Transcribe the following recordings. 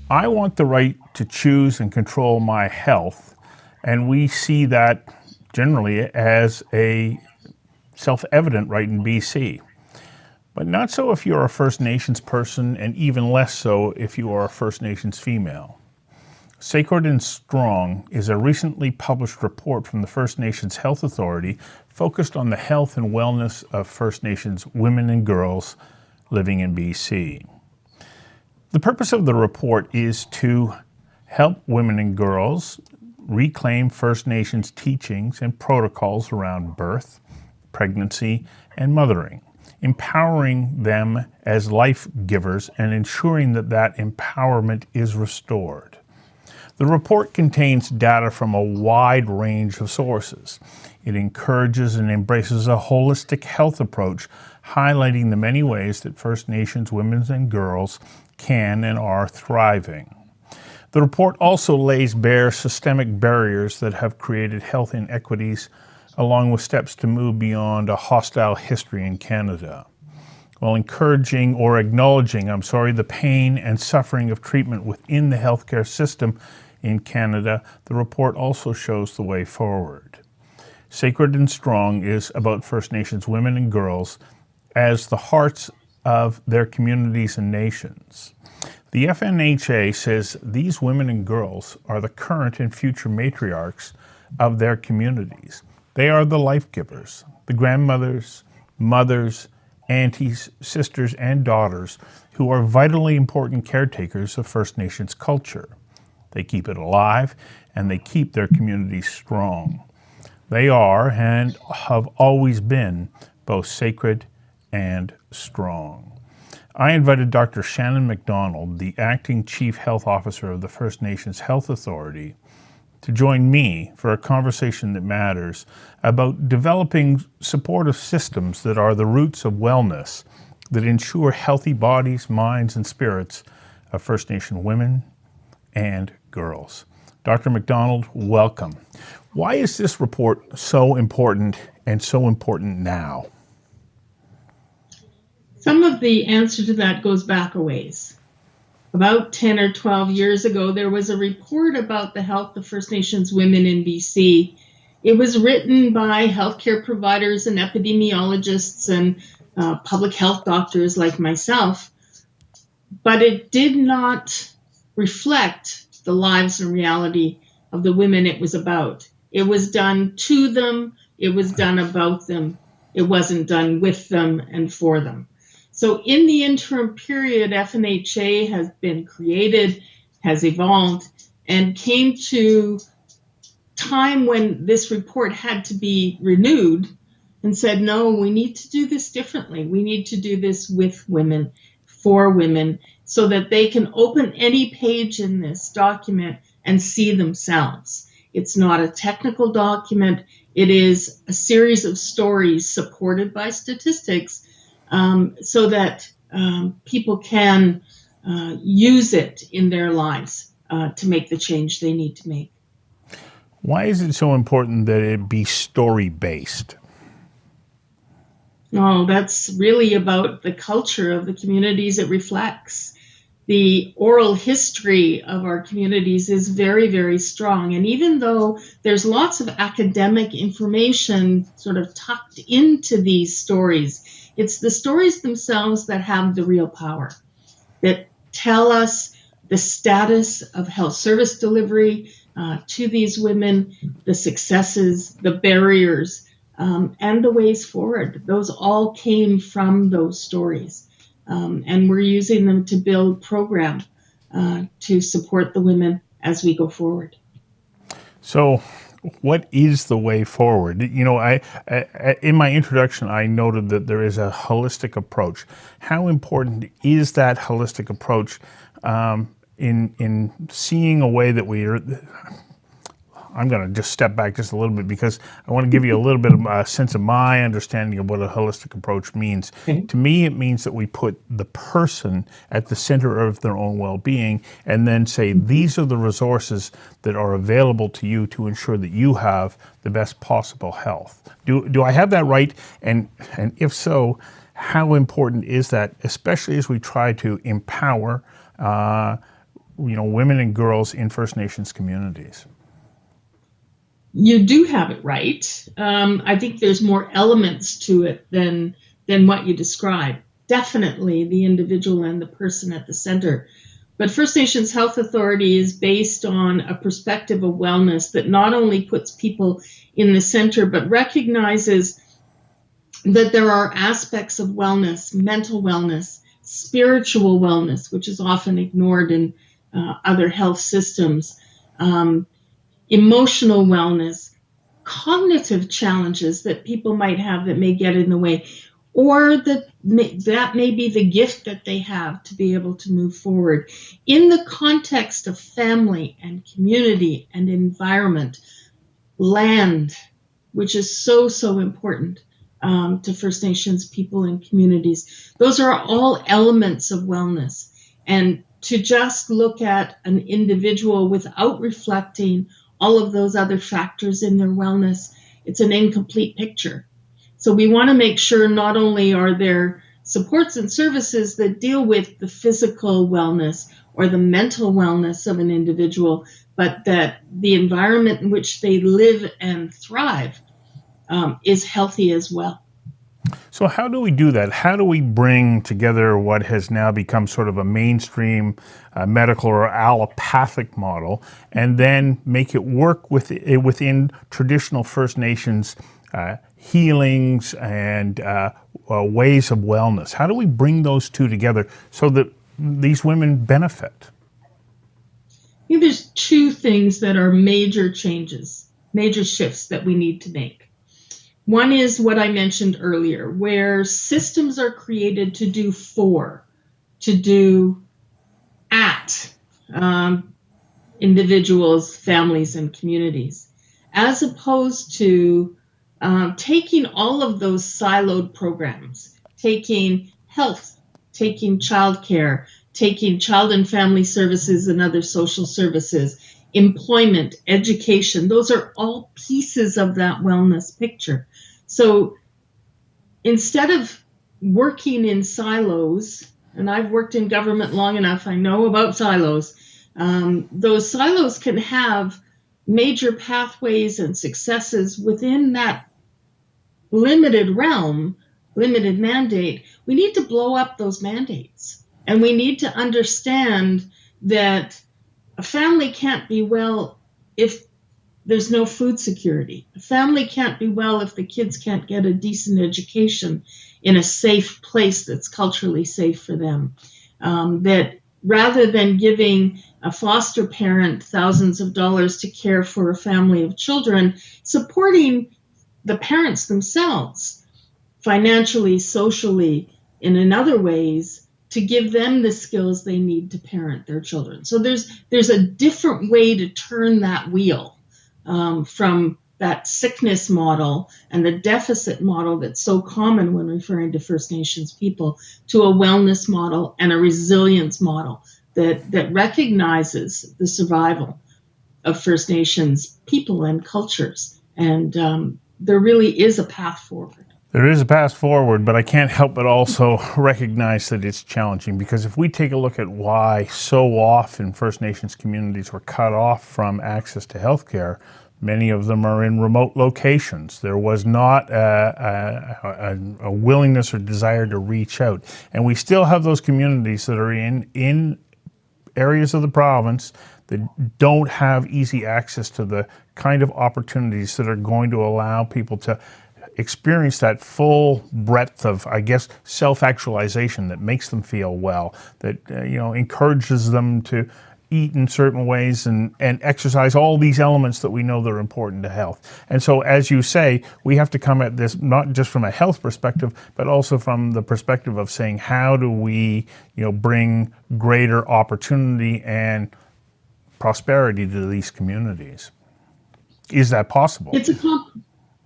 I want the right to choose and control my health, and we see that generally as a self-evident right in BC. But not so if you're a First Nations person, and even less so if you are a First Nations female. Sacred and Strong is a recently published report from the First Nations Health Authority focused on the health and wellness of First Nations women and girls living in BC. The purpose of the report is to help women and girls reclaim First Nations teachings and protocols around birth, pregnancy, and mothering, empowering them as life givers and ensuring that that empowerment is restored. The report contains data from a wide range of sources. It encourages and embraces a holistic health approach, highlighting the many ways that First Nations women and girls can and are thriving. The report also lays bare systemic barriers that have created health inequities, along with steps to move beyond a hostile history in Canada. While encouraging or acknowledging, the pain and suffering of treatment within the healthcare system in Canada, the report also shows the way forward. Sacred and Strong is about First Nations women and girls as the hearts of their communities and nations. The FNHA says these women and girls are the current and future matriarchs of their communities. They are the life givers, the grandmothers, mothers, aunties, sisters, and daughters who are vitally important caretakers of First Nations culture. They keep it alive and they keep their communities strong. They are and have always been both sacred and strong. I invited Dr. Shannon McDonald, the Acting Chief Health Officer of the First Nations Health Authority, to join me for a conversation that matters about developing supportive systems that are the roots of wellness that ensure healthy bodies, minds, and spirits of First Nation women and girls. Dr. McDonald, welcome. Why is this report so important and so important now? Some of the answer to that goes back a ways. About 10 or 12 years ago, there was a report about the health of First Nations women in BC. It was written by healthcare providers and epidemiologists and public health doctors like myself, but it did not reflect the lives and reality of the women it was about. It was done to them, it was done about them, it wasn't done with them and for them. So in the interim period, FNHA has been created, has evolved, and came to time when this report had to be renewed and said, no, we need to do this differently. We need to do this with women, for women, so that they can open any page in this document and see themselves. It's not a technical document. It is a series of stories supported by statistics, so that people can use it in their lives to make the change they need to make. Why is it so important that it be story-based? Oh, that's really about the culture of the communities it reflects. The oral history of our communities is very, very strong. And even though there's lots of academic information sort of tucked into these stories, it's the stories themselves that have the real power, that tell us the status of health service delivery to these women, the successes, the barriers, and the ways forward. Those all came from those stories. And we're using them to build program to support the women as we go forward. So what is the way forward? You know, I in my introduction, I noted that there is a holistic approach. How important is that holistic approach in seeing a way that we are? I'm going to just step back just a little bit because I want to give you a little bit of a sense of my understanding of what a holistic approach means. To me, it means that we put the person at the center of their own well-being and then say, these are the resources that are available to you to ensure that you have the best possible health. Do I have that right? And if so, how important is that, especially as we try to empower women and girls in First Nations communities? You do have it right. I think there's more elements to it than what you described. Definitely the individual and the person at the center. But First Nations Health Authority is based on a perspective of wellness that not only puts people in the center, but recognizes that there are aspects of wellness, mental wellness, spiritual wellness, which is often ignored in other health systems, emotional wellness, cognitive challenges that people might have that may get in the way, or that may be the gift that they have to be able to move forward in the context of family and community and environment, land, which is so important to First Nations people and communities. Those are all elements of wellness. And to just look at an individual without reflecting all of those other factors in their wellness, it's an incomplete picture. So we want to make sure not only are there supports and services that deal with the physical wellness or the mental wellness of an individual, but that the environment in which they live and thrive is healthy as well. So how do we do that? How do we bring together what has now become sort of a mainstream medical or allopathic model and then make it work within traditional First Nations healings and ways of wellness? How do we bring those two together so that these women benefit? I think there's two things that are major changes, major shifts that we need to make. One is what I mentioned earlier, where systems are created to do for, to do at individuals, families, and communities, as opposed to taking all of those siloed programs, taking health, taking childcare, taking child and family services and other social services, employment, education. Those are all pieces of that wellness picture. So instead of working in silos, and I've worked in government long enough, I know about silos, those silos can have major pathways and successes within that limited realm, limited mandate. We need to blow up those mandates. And we need to understand that a family can't be well if there's no food security. A family can't be well if the kids can't get a decent education in a safe place that's culturally safe for them. That rather than giving a foster parent thousands of dollars to care for a family of children, supporting the parents themselves financially, socially, and in other ways to give them the skills they need to parent their children. So there's a different way to turn that wheel from that sickness model and the deficit model that's so common when referring to First Nations people to a wellness model and a resilience model that recognizes the survival of First Nations people and cultures. And there really is a path forward. There is a path forward, but I can't help but also recognize that it's challenging, because if we take a look at why so often First Nations communities were cut off from access to healthcare, many of them are in remote locations. There was not a willingness or desire to reach out. And we still have those communities that are in areas of the province that don't have easy access to the kind of opportunities that are going to allow people to experience that full breadth of, I guess, self-actualization that makes them feel well, that encourages them to eat in certain ways and exercise, all these elements that we know that are important to health. And so, as you say, we have to come at this not just from a health perspective, but also from the perspective of saying, how do we, bring greater opportunity and prosperity to these communities? Is that possible?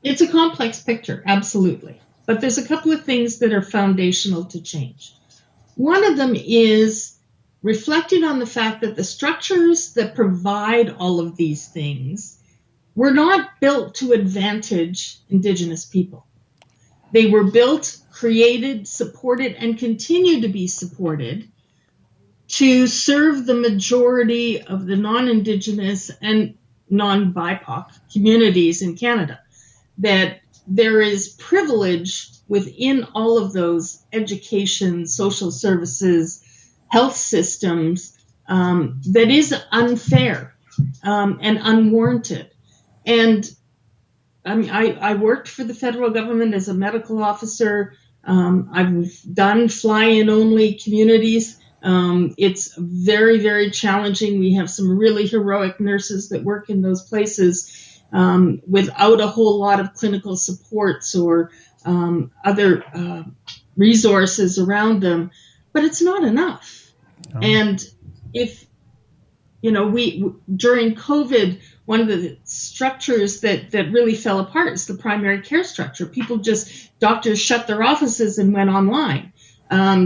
It's a complex picture, absolutely. But there's a couple of things that are foundational to change. One of them is reflecting on the fact that the structures that provide all of these things were not built to advantage Indigenous people. They were built, created, supported, and continue to be supported to serve the majority of the non-Indigenous and non-BIPOC communities in Canada. That there is privilege within all of those education, social services, health systems that is unfair and unwarranted. And I worked for the federal government as a medical officer. I've done fly-in only communities. It's very, very challenging. We have some really heroic nurses that work in those places without a whole lot of clinical supports or other resources around them, but it's not enough. No. And if we during COVID, one of the structures that really fell apart is the primary care structure. Doctors shut their offices and went online.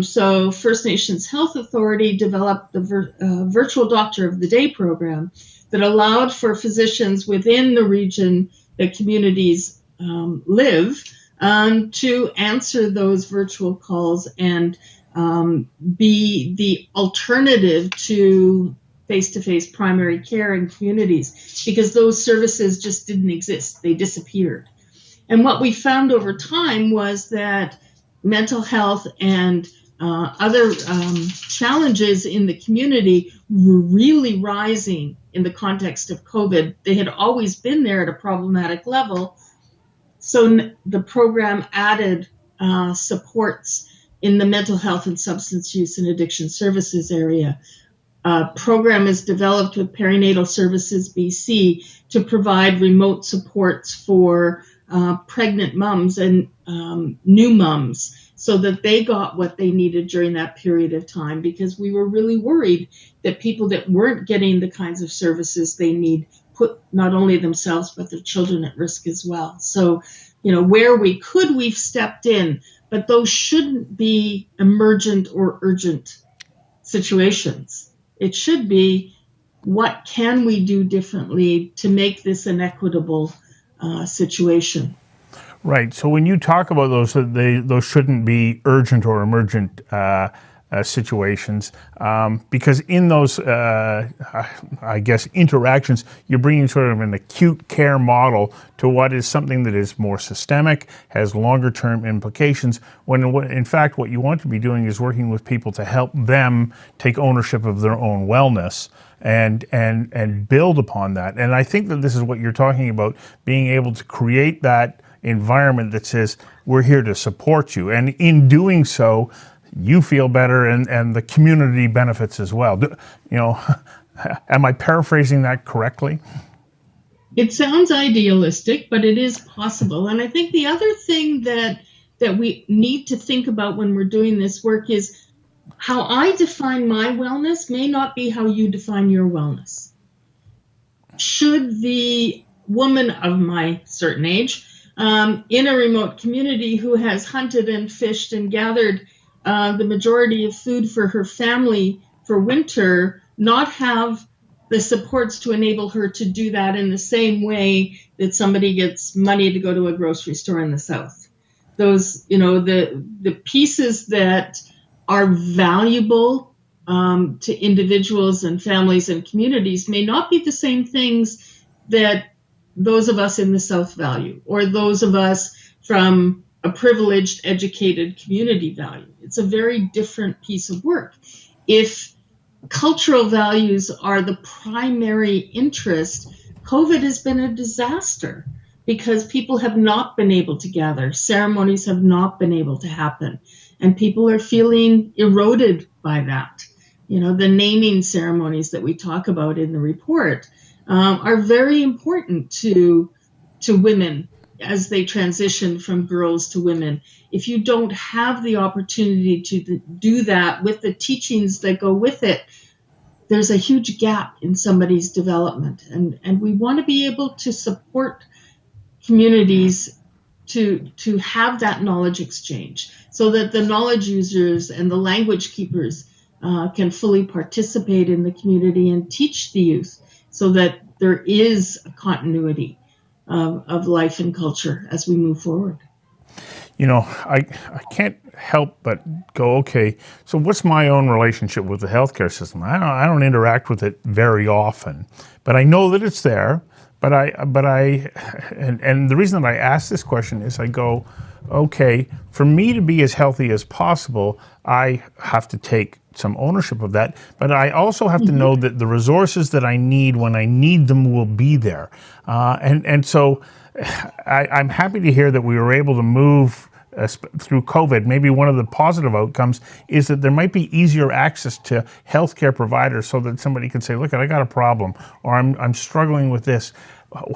So First Nations Health Authority developed the Virtual Doctor of the Day program that allowed for physicians within the region that communities live to answer those virtual calls and be the alternative to face-to-face primary care in communities, because those services just didn't exist. They disappeared. And what we found over time was that mental health and other challenges in the community were really rising in the context of COVID. They had always been there at a problematic level. So the program added supports in the mental health and substance use and addiction services area. Program is developed with Perinatal Services BC to provide remote supports for pregnant moms and new moms so that they got what they needed during that period of time, because we were really worried that people that weren't getting the kinds of services they need put not only themselves but their children at risk as well. So, where we could, we've stepped in, but those shouldn't be emergent or urgent situations. It should be, what can we do differently to make this an equitable situation? Right. So when you talk about those shouldn't be urgent or emergent situations, because in those, I guess, interactions, you're bringing sort of an acute care model to what is something that is more systemic, has longer term implications, when in fact what you want to be doing is working with people to help them take ownership of their own wellness and build upon that. And I think that this is what you're talking about, being able to create that environment that says, we're here to support you. And in doing so, you feel better and the community benefits as well. Am I paraphrasing that correctly? It sounds idealistic, but it is possible. And I think the other thing that we need to think about when we're doing this work is how I define my wellness may not be how you define your wellness. Should the woman of my certain age in a remote community who has hunted and fished and gathered the majority of food for her family for winter not have the supports to enable her to do that in the same way that somebody gets money to go to a grocery store in the South? Those, the pieces that are valuable to individuals and families and communities may not be the same things that those of us in the South value, or those of us from a privileged, educated community value. It's a very different piece of work. If cultural values are the primary interest, COVID has been a disaster because people have not been able to gather, ceremonies have not been able to happen, and people are feeling eroded by that. The naming ceremonies that we talk about in the report are very important to women as they transition from girls to women. If you don't have the opportunity to do that with the teachings that go with it, there's a huge gap in somebody's development. And we want to be able to support communities to have that knowledge exchange so that the knowledge users and the language keepers can fully participate in the community and teach the youth, so that there is a continuity of life and culture as we move forward. I can't help but go, okay, so what's my own relationship with the healthcare system? I don't interact with it very often, but I know that it's there. And the reason that I ask this question is I go, okay, for me to be as healthy as possible, I have to take some ownership of that, but I also have to know that the resources that I need when I need them will be there. And so I'm happy to hear that we were able to move through COVID. Maybe one of the positive outcomes is that there might be easier access to healthcare providers, so that somebody can say, "Look, I got a problem, or I'm struggling with this.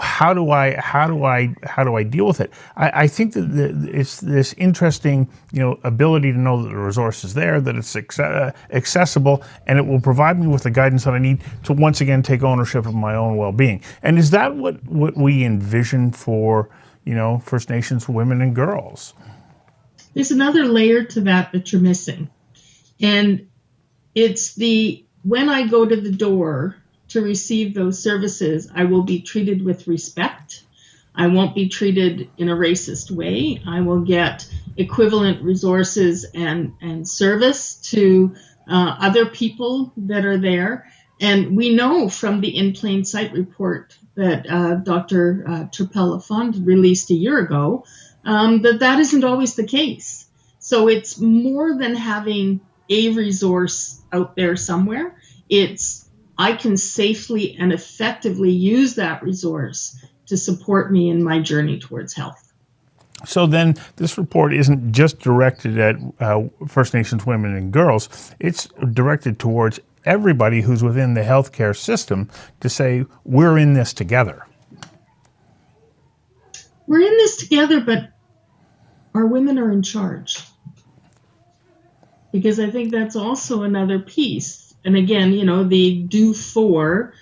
How do I deal with it?" I think that it's this interesting, ability to know that the resource is there, that it's accessible, and it will provide me with the guidance that I need to once again take ownership of my own well-being. And is that what we envision for First Nations women and girls? There's another layer to that you're missing. And it's when I go to the door to receive those services, I will be treated with respect. I won't be treated in a racist way. I will get equivalent resources and service to other people that are there. And we know from the In Plain Sight report that Dr. Trapella-Fond released a year ago, that isn't always the case. So it's more than having a resource out there somewhere. I can safely and effectively use that resource to support me in my journey towards health. So then this report isn't just directed at First Nations women and girls. It's directed towards everybody who's within the healthcare system to say, we're in this together. We're in this together, but our women are in charge. Because I think that's also another piece. And again, the do for,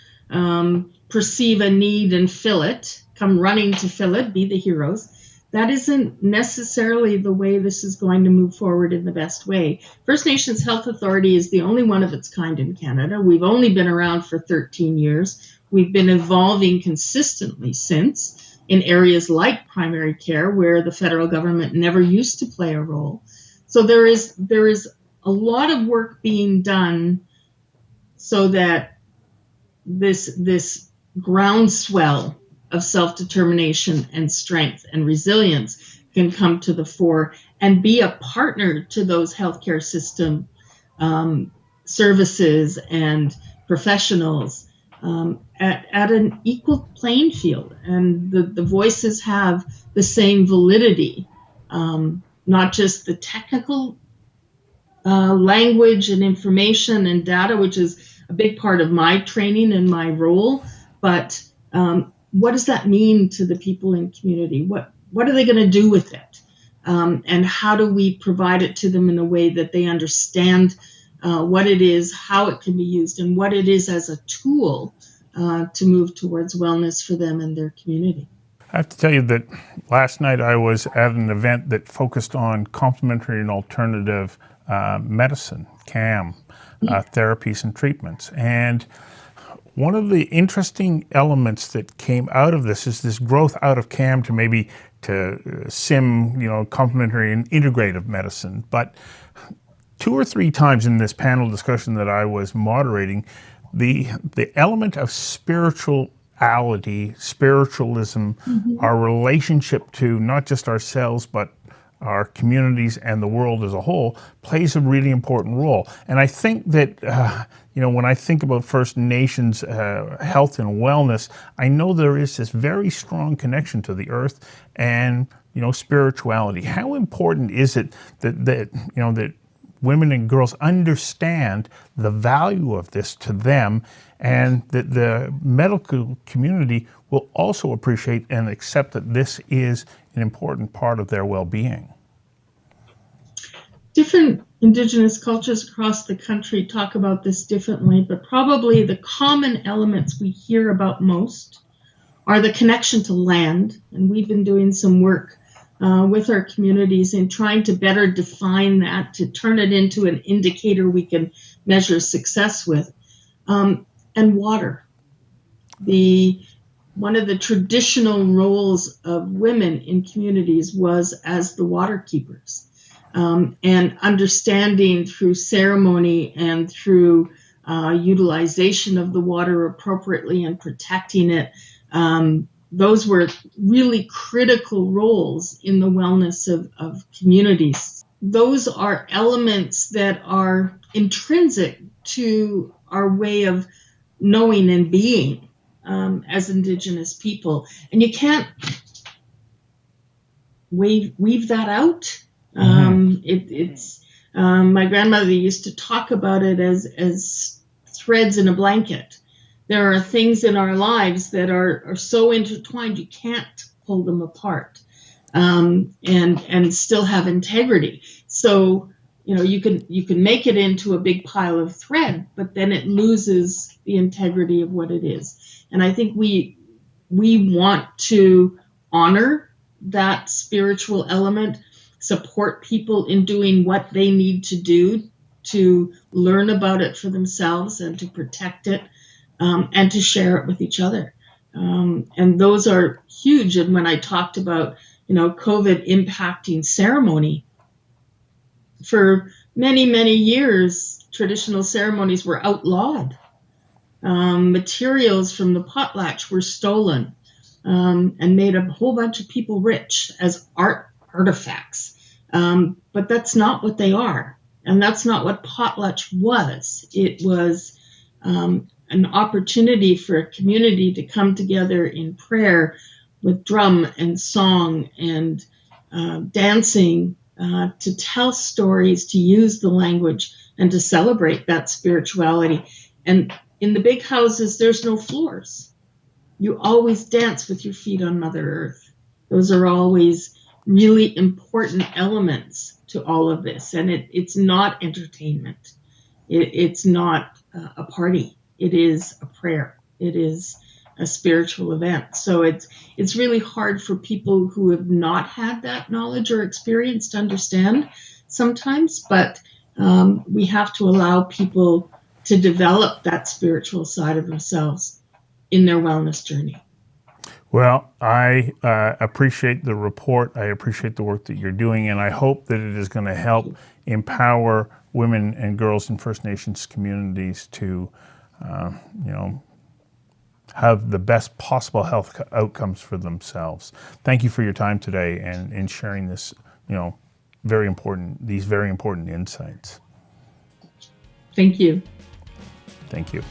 perceive a need and fill it, come running to fill it, be the heroes. That isn't necessarily the way this is going to move forward in the best way. First Nations Health Authority is the only one of its kind in Canada. We've only been around for 13 years. We've been evolving consistently since in areas like primary care, where the federal government never used to play a role. So there is a lot of work being done so that this groundswell of self-determination and strength and resilience can come to the fore and be a partner to those healthcare system services and professionals at an equal playing field. And the voices have the same validity, not just the technical language and information and data, which is a big part of my training and my role, but what does that mean to the people in community? What are they going to do with it? And how do we provide it to them in a way that they understand what it is, how it can be used, and what it is as a tool to move towards wellness for them and their community? I have to tell you that last night I was at an event that focused on complementary and alternative medicine, CAM, therapies and treatments. And one of the interesting elements that came out of this is this growth out of CAM to SIM, complementary and integrative medicine. But 2 or 3 times in this panel discussion that I was moderating, the element of spirituality, spiritualism, our relationship to not just ourselves, but our communities and the world as a whole plays a really important role. And I think that, when I think about First Nations health and wellness, I know there is this very strong connection to the earth and, spirituality. How important is it that women and girls understand the value of this to them, and that the medical community will also appreciate and accept that this is an important part of their well-being? Different Indigenous cultures across the country talk about this differently, but probably the common elements we hear about most are the connection to land. And we've been doing some work with our communities in trying to better define that, to turn it into an indicator we can measure success with. And water. The one of the traditional roles of women in communities was as the water keepers. And understanding through ceremony and through utilization of the water appropriately and protecting it, those were really critical roles in the wellness of communities. Those are elements that are intrinsic to our way of knowing and being as Indigenous people. And you can't weave that out. It's my grandmother used to talk about it as threads in a blanket. There are things in our lives that are so intertwined you can't pull them apart, and still have integrity. So you can make it into a big pile of thread, but then it loses the integrity of what it is. And I think we want to honor that spiritual element, support people in doing what they need to do to learn about it for themselves and to protect it, and to share it with each other. And those are huge. And when I talked about, COVID impacting ceremony, for many, many years, traditional ceremonies were outlawed. Materials from the potlatch were stolen, and made a whole bunch of people rich as artifacts. But that's not what they are. And that's not what potlatch was. It was an opportunity for a community to come together in prayer with drum and song and dancing, to tell stories, to use the language, and to celebrate that spirituality. And in the big houses, there's no floors. You always dance with your feet on Mother Earth. Those are always really important elements to all of this. And it's not entertainment. It's not a party. It is a prayer. It is a spiritual event. So it's really hard for people who have not had that knowledge or experience to understand sometimes, but we have to allow people to develop that spiritual side of themselves in their wellness journey. Well, I appreciate the report. I appreciate the work that you're doing, and I hope that it is going to help empower women and girls in First Nations communities to, have the best possible health outcomes for themselves. Thank you for your time today and in sharing this, these very important insights. Thank you. Thank you.